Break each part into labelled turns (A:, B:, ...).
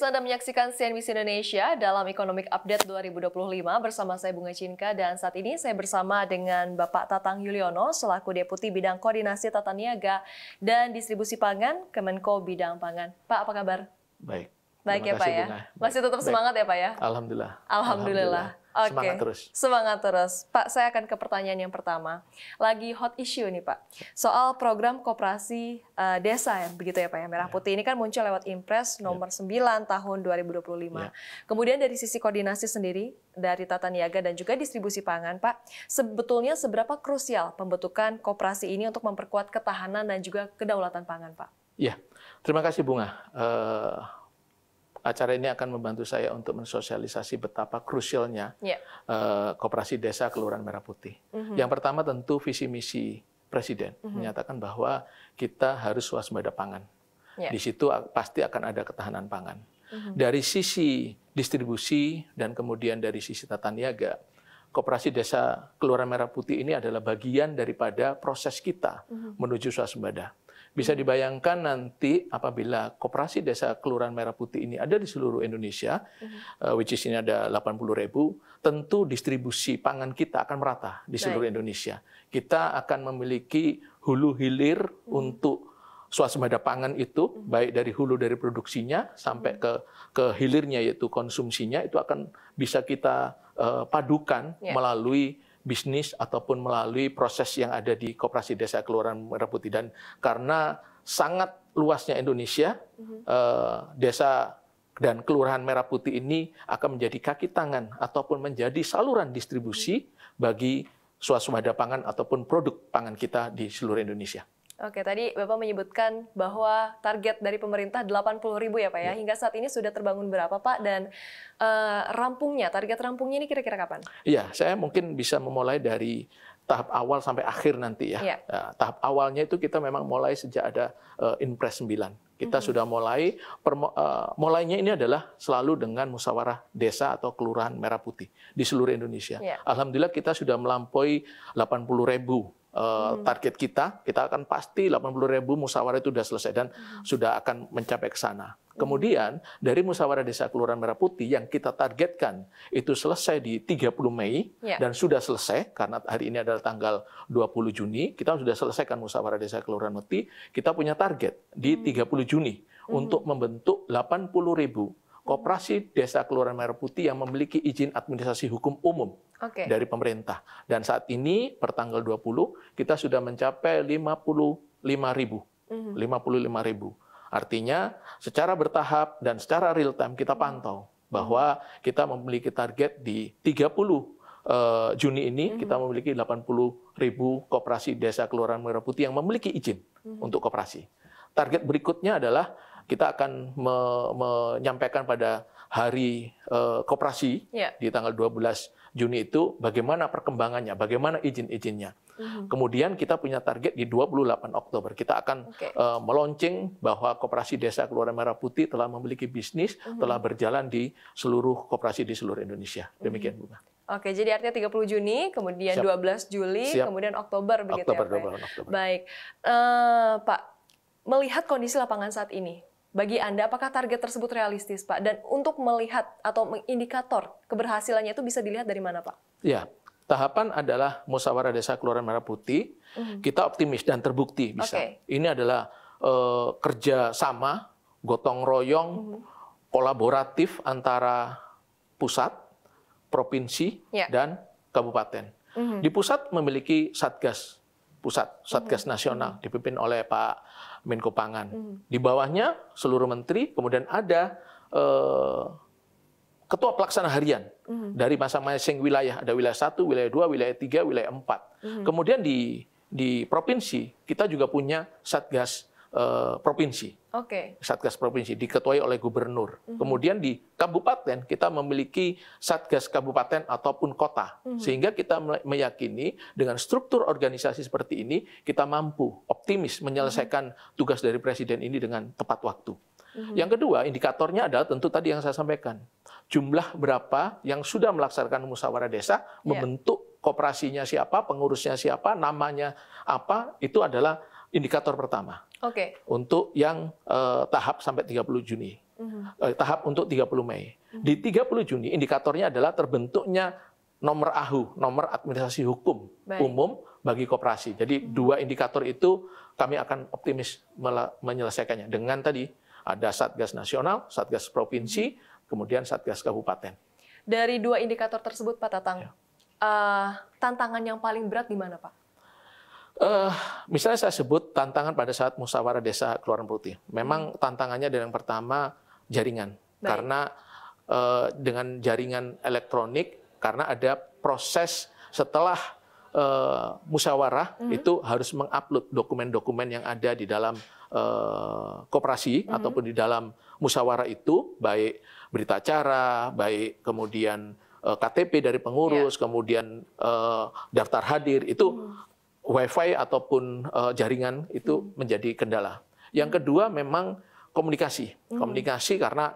A: Pemirsa, Anda menyaksikan CNBC Indonesia dalam Economic Update 2025 bersama saya Bunga Cinka, dan saat ini saya bersama dengan Bapak Tatang Yuliono selaku Deputi Bidang Koordinasi Tata Niaga dan Distribusi Pangan Kemenko Bidang Pangan. Pak, apa kabar?
B: Baik.
A: Baik ya Pak ya? Masih tetap semangat ya Pak ya?
B: Alhamdulillah.
A: Alhamdulillah. Oke.
B: Semangat terus.
A: Semangat terus. Pak, saya akan ke pertanyaan yang pertama. Lagi hot issue nih Pak. Soal program koperasi desa ya, begitu ya Pak ya? Merah Putih ini kan muncul lewat Impres nomor 9 tahun 2025. Kemudian dari sisi koordinasi sendiri, dari Tata Niaga dan juga distribusi pangan Pak, sebetulnya seberapa krusial pembentukan koperasi ini untuk memperkuat ketahanan dan juga kedaulatan pangan Pak?
B: Ya, terima kasih Bunga. Acara ini akan membantu saya untuk mensosialisasi betapa krusialnya koperasi desa Kelurahan Merah Putih. Yang pertama tentu visi misi Presiden menyatakan bahwa kita harus swasembada pangan. Di situ pasti akan ada ketahanan pangan. Dari sisi distribusi dan kemudian dari sisi tata niaga, koperasi desa Kelurahan Merah Putih ini adalah bagian daripada proses kita menuju swasembada. Bisa dibayangkan nanti apabila koperasi desa Kelurahan Merah Putih ini ada di seluruh Indonesia, which is ini ada 80.000, tentu distribusi pangan kita akan merata di seluruh Indonesia. Kita akan memiliki hulu hilir untuk swasembada pangan itu, baik dari hulu dari produksinya sampai ke hilirnya yaitu konsumsinya, itu akan bisa kita padukan melalui bisnis ataupun melalui proses yang ada di koperasi desa Kelurahan Merah Putih. Dan karena sangat luasnya Indonesia, desa dan Kelurahan Merah Putih ini akan menjadi kaki tangan ataupun menjadi saluran distribusi bagi swasembada pangan ataupun produk pangan kita di seluruh Indonesia.
A: Oke, tadi Bapak menyebutkan bahwa target dari pemerintah 80.000 ya Pak ya. Hingga saat ini sudah terbangun berapa Pak? Dan target rampungnya ini kira-kira kapan?
B: Iya, saya mungkin bisa memulai dari tahap awal sampai akhir nanti ya. Tahap awalnya itu kita memang mulai sejak ada Impres 9. Kita sudah mulai, mulainya ini adalah selalu dengan musyawarah desa atau Kelurahan Merah Putih di seluruh Indonesia. Alhamdulillah kita sudah melampaui 80.000 target kita akan pasti 80.000 musyawarah itu sudah selesai dan sudah akan mencapai ke sana. Kemudian dari musyawarah desa Kelurahan Merah Putih yang kita targetkan itu selesai di 30 Mei dan sudah selesai karena hari ini adalah tanggal 20 Juni, kita sudah selesaikan musyawarah desa Kelurahan Putih. Kita punya target di 30 Juni untuk membentuk 80.000 koperasi desa Kelurahan Merah Putih yang memiliki izin administrasi hukum umum dari pemerintah. Dan saat ini per tanggal 20 kita sudah mencapai 55.000. Artinya secara bertahap dan secara real time kita pantau bahwa kita memiliki target di 30 Juni ini kita memiliki 80.000 koperasi desa Kelurahan Merah Putih yang memiliki izin untuk koperasi. Target berikutnya adalah kita akan menyampaikan pada hari koperasi di tanggal 12 Juni itu bagaimana perkembangannya, bagaimana izin-izinnya. Kemudian kita punya target di 28 Oktober. Kita akan meluncing bahwa koperasi desa Kelurahan Merah Putih telah memiliki bisnis, telah berjalan di seluruh koperasi di seluruh Indonesia. Demikian, Bunga.
A: Oke, jadi artinya 30 Juni, kemudian 12 Juli, kemudian Oktober, begitu ya Pak? Baik. Pak, melihat kondisi lapangan saat ini, bagi Anda, apakah target tersebut realistis, Pak? Dan untuk melihat atau mengindikator keberhasilannya itu bisa dilihat dari mana, Pak?
B: Ya, tahapan adalah musyawarah desa Kelurahan Merah Putih. Kita optimis dan terbukti bisa. Ini adalah kerja sama, gotong royong, kolaboratif antara pusat, provinsi, dan kabupaten. Di pusat memiliki Satgas Satgas Nasional dipimpin oleh Pak Menko Pangan. Di bawahnya seluruh menteri, kemudian ada ketua pelaksana harian dari masing-masing wilayah. Ada wilayah 1, wilayah 2, wilayah 3, wilayah 4. Kemudian di provinsi kita juga punya Satgas provinsi. Satgas provinsi diketuai oleh gubernur. Kemudian di kabupaten kita memiliki Satgas kabupaten ataupun kota. Sehingga kita meyakini dengan struktur organisasi seperti ini kita mampu optimis menyelesaikan tugas dari presiden ini dengan tepat waktu. Yang kedua, indikatornya adalah tentu tadi yang saya sampaikan. Jumlah berapa yang sudah melaksanakan musyawarah desa, membentuk koperasinya siapa, pengurusnya siapa, namanya apa, itu adalah indikator pertama. Untuk yang tahap sampai 30 Juni. tahap untuk 30 Mei. Di 30 Juni indikatornya adalah terbentuknya nomor AHU, nomor administrasi hukum umum bagi koperasi. Jadi dua indikator itu kami akan optimis menyelesaikannya dengan tadi ada Satgas Nasional, Satgas Provinsi, kemudian Satgas Kabupaten.
A: Dari dua indikator tersebut Pak Tatang, tantangan yang paling berat di mana Pak?
B: Misalnya saya sebut tantangan pada saat musyawarah desa Keluaran Putih. Memang tantangannya yang pertama jaringan. Karena dengan jaringan elektronik, karena ada proses setelah musyawarah itu harus mengupload dokumen-dokumen yang ada di dalam koperasi ataupun di dalam musyawarah itu, baik berita acara, baik kemudian KTP dari pengurus, kemudian daftar hadir, itu Wi-Fi ataupun jaringan itu menjadi kendala. Yang kedua memang komunikasi. Komunikasi karena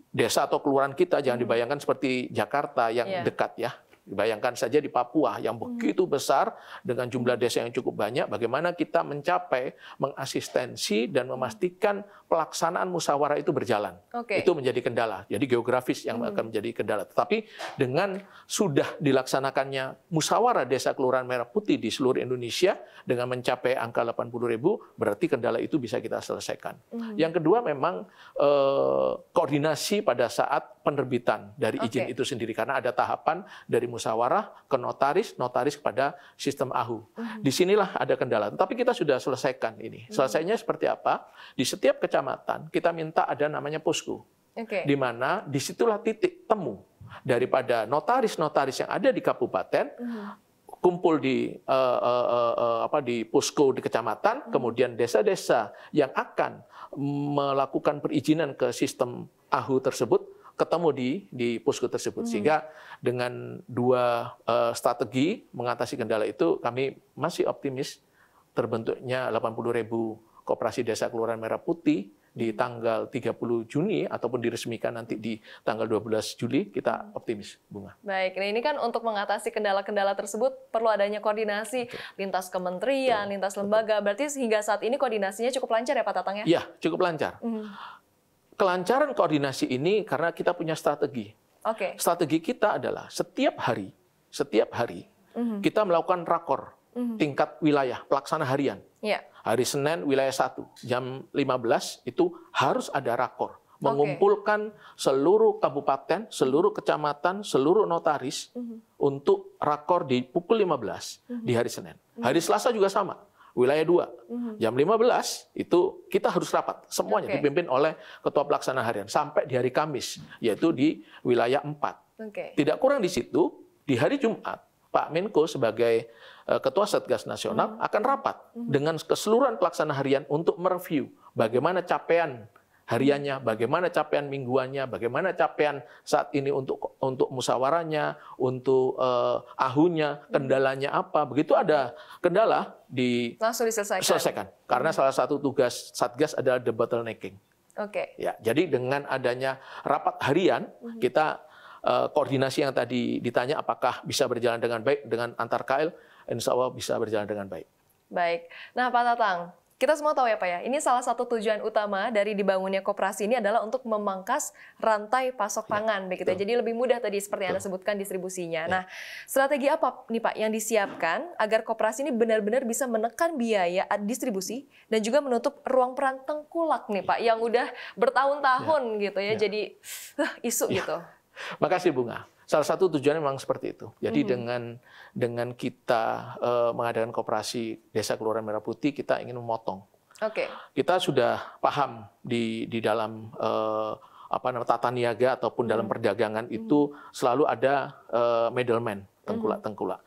B: desa atau kelurahan kita jangan dibayangkan seperti Jakarta yang dekat ya. Bayangkan saja di Papua yang begitu besar dengan jumlah desa yang cukup banyak, bagaimana kita mencapai, mengasistensi dan memastikan pelaksanaan musyawarah itu berjalan. Itu menjadi kendala. Jadi geografis yang akan menjadi kendala. Tetapi dengan sudah dilaksanakannya musyawarah desa Kelurahan Merah Putih di seluruh Indonesia dengan mencapai angka 80.000, berarti kendala itu bisa kita selesaikan. Yang kedua memang koordinasi pada saat penerbitan dari izin itu sendiri, karena ada tahapan dari musyawarah ke notaris, notaris kepada sistem AHU. Disinilah ada kendala. Tapi kita sudah selesaikan ini. Selesainya seperti apa? Di setiap kecamatan kita minta ada namanya posko, di mana disitulah titik temu daripada notaris-notaris yang ada di kabupaten, kumpul di posko di kecamatan, kemudian desa-desa yang akan melakukan perizinan ke sistem AHU tersebut ketemu di posko tersebut. Sehingga dengan dua strategi mengatasi kendala itu, kami masih optimis terbentuknya 80.000 koperasi desa Kelurahan Merah Putih di tanggal 30 Juni ataupun diresmikan nanti di tanggal 12 Juli, kita optimis, Bunga.
A: Baik, nah ini kan untuk mengatasi kendala-kendala tersebut perlu adanya koordinasi lintas kementerian, lintas lembaga. Berarti hingga saat ini koordinasinya cukup lancar ya Pak Tatang ya?
B: Iya, cukup lancar. Kelancaran koordinasi ini karena kita punya strategi. Strategi kita adalah setiap hari kita melakukan rakor tingkat wilayah, pelaksana harian. Hari Senin wilayah 1, jam 15 itu harus ada rakor. Mengumpulkan seluruh kabupaten, seluruh kecamatan, seluruh notaris untuk rakor di pukul 15 di hari Senin. Hari Selasa juga sama. Wilayah 2, jam 15 itu kita harus rapat. Semuanya dipimpin oleh Ketua Pelaksana Harian. Sampai di hari Kamis, yaitu di wilayah 4. Tidak kurang di situ, di hari Jumat, Pak Menko sebagai Ketua Satgas Nasional akan rapat dengan keseluruhan pelaksana harian untuk mereview bagaimana capaian hariannya, bagaimana capaian mingguannya, bagaimana capaian saat ini untuk musyawarahnya, untuk AHU-nya, kendalanya apa. Begitu ada kendala,
A: langsung diselesaikan.
B: Karena salah satu tugas Satgas adalah debottlenecking. Ya, jadi dengan adanya rapat harian, kita koordinasi yang tadi ditanya apakah bisa berjalan dengan baik dengan antar KL, insya Allah bisa berjalan dengan baik.
A: Baik. Nah Pak Tatang, kita semua tahu ya Pak ya, ini salah satu tujuan utama dari dibangunnya koperasi ini adalah untuk memangkas rantai pasok pangan, begitu ya. Jadi lebih mudah tadi seperti yang Anda sebutkan distribusinya. Nah, strategi apa nih Pak yang disiapkan agar koperasi ini benar-benar bisa menekan biaya distribusi dan juga menutup ruang peran tengkulak nih Pak yang udah bertahun-tahun gitu ya, jadi isu gitu.
B: Makasih Bunga. Salah satu tujuannya memang seperti itu. Jadi dengan kita mengadakan koperasi Desa Kelurahan Merah Putih, kita ingin memotong. Kita sudah paham di dalam tata niaga ataupun dalam perdagangan itu selalu ada middleman, tengkulak-tengkulak.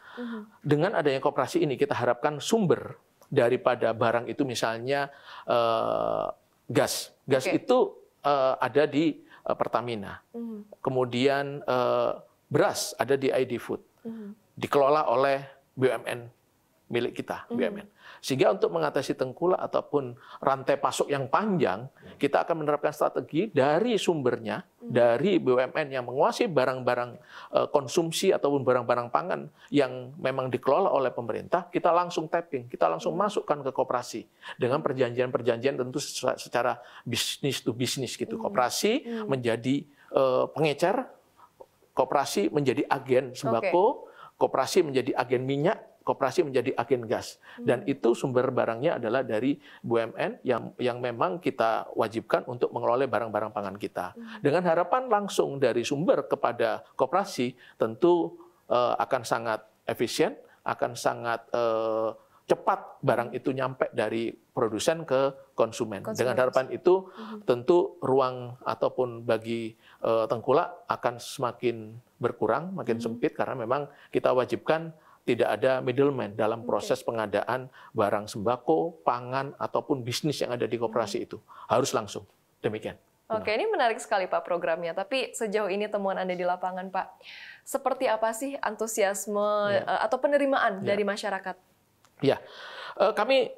B: Dengan adanya koperasi ini kita harapkan sumber daripada barang itu misalnya gas. Gas itu ada di Pertamina. Kemudian beras ada di ID Food. Dikelola oleh BUMN milik kita, BUMN. Sehingga untuk mengatasi tengkulak ataupun rantai pasok yang panjang, kita akan menerapkan strategi dari sumbernya dari BUMN yang menguasai barang-barang konsumsi ataupun barang-barang pangan yang memang dikelola oleh pemerintah, kita langsung tapping, kita langsung masukkan ke koperasi dengan perjanjian-perjanjian tentu secara bisnis to bisnis gitu. Koperasi menjadi pengecer, koperasi menjadi agen sembako, koperasi menjadi agen minyak, koperasi menjadi agen gas, dan itu sumber barangnya adalah dari BUMN yang memang kita wajibkan untuk mengelola barang-barang pangan kita. Dengan harapan langsung dari sumber kepada koperasi, tentu akan sangat efisien, akan sangat cepat barang itu nyampe dari produsen ke konsumen. Dengan harapan itu, tentu ruang ataupun bagi tengkulak akan semakin berkurang, makin sempit, karena memang kita wajibkan tidak ada middleman dalam proses pengadaan barang sembako, pangan, ataupun bisnis yang ada di koperasi itu. Harus langsung. Demikian.
A: Oke, ini menarik sekali Pak programnya. Tapi sejauh ini temuan Anda di lapangan, Pak, seperti apa sih antusiasme atau penerimaan dari masyarakat? Ya,
B: kami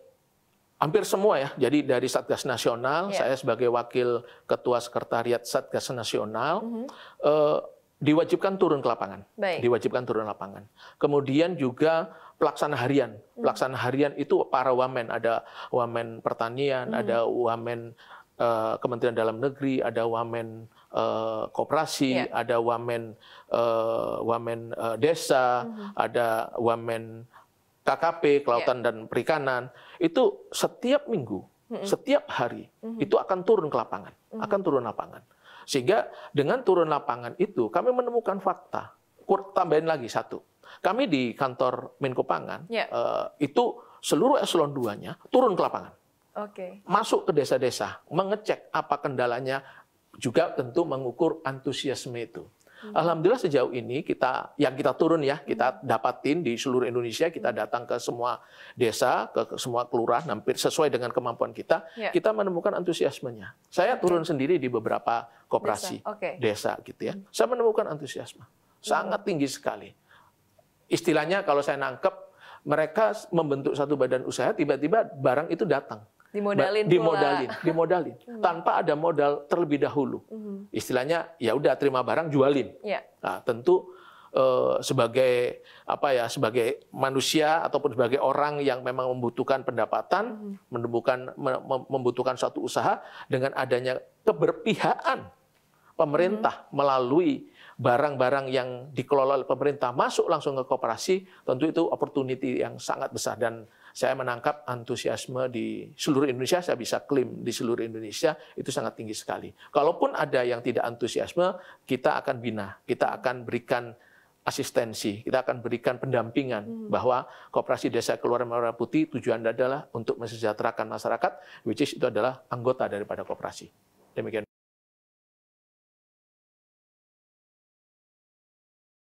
B: hampir semua ya. Jadi dari Satgas Nasional, saya sebagai Wakil Ketua Sekretariat Satgas Nasional, diwajibkan turun ke lapangan. Diwajibkan turun ke lapangan. Kemudian juga pelaksana harian. Pelaksana harian itu para wamen. Ada wamen pertanian, ada wamen Kementerian Dalam Negeri, ada wamen koperasi, ada wamen desa, ada wamen KKP, Kelautan dan Perikanan. Itu setiap minggu, setiap hari, itu akan turun ke lapangan. Akan turun lapangan. Sehingga dengan turun lapangan itu kami menemukan fakta. Tambahin lagi satu. Kami di kantor Menko Pangan itu seluruh eselon 2-nya turun ke lapangan. Masuk ke desa-desa, mengecek apa kendalanya, juga tentu mengukur antusiasme itu. Alhamdulillah sejauh ini kita turun ya, kita dapatin di seluruh Indonesia, kita datang ke semua desa, ke semua kelurahan, hampir sesuai dengan kemampuan kita, kita menemukan antusiasmenya. Saya turun sendiri di beberapa koperasi desa gitu ya. Saya menemukan antusiasme sangat tinggi sekali. Istilahnya kalau saya nangkep, mereka membentuk satu badan usaha, tiba-tiba barang itu datang. Dimodalin tanpa ada modal terlebih dahulu. Istilahnya ya udah terima barang jualin. Nah, tentu sebagai sebagai manusia ataupun sebagai orang yang memang membutuhkan pendapatan, membutuhkan suatu usaha, dengan adanya keberpihakan pemerintah melalui barang-barang yang dikelola oleh pemerintah masuk langsung ke koperasi, tentu itu opportunity yang sangat besar, dan saya menangkap antusiasme di seluruh Indonesia, saya bisa klaim di seluruh Indonesia itu sangat tinggi sekali. Kalaupun ada yang tidak antusiasme, kita akan bina, kita akan berikan asistensi, kita akan berikan pendampingan bahwa Koperasi Desa Keluaran Merah Putih tujuan adalah untuk mensejahterakan masyarakat, which is itu adalah anggota daripada koperasi. Demikian.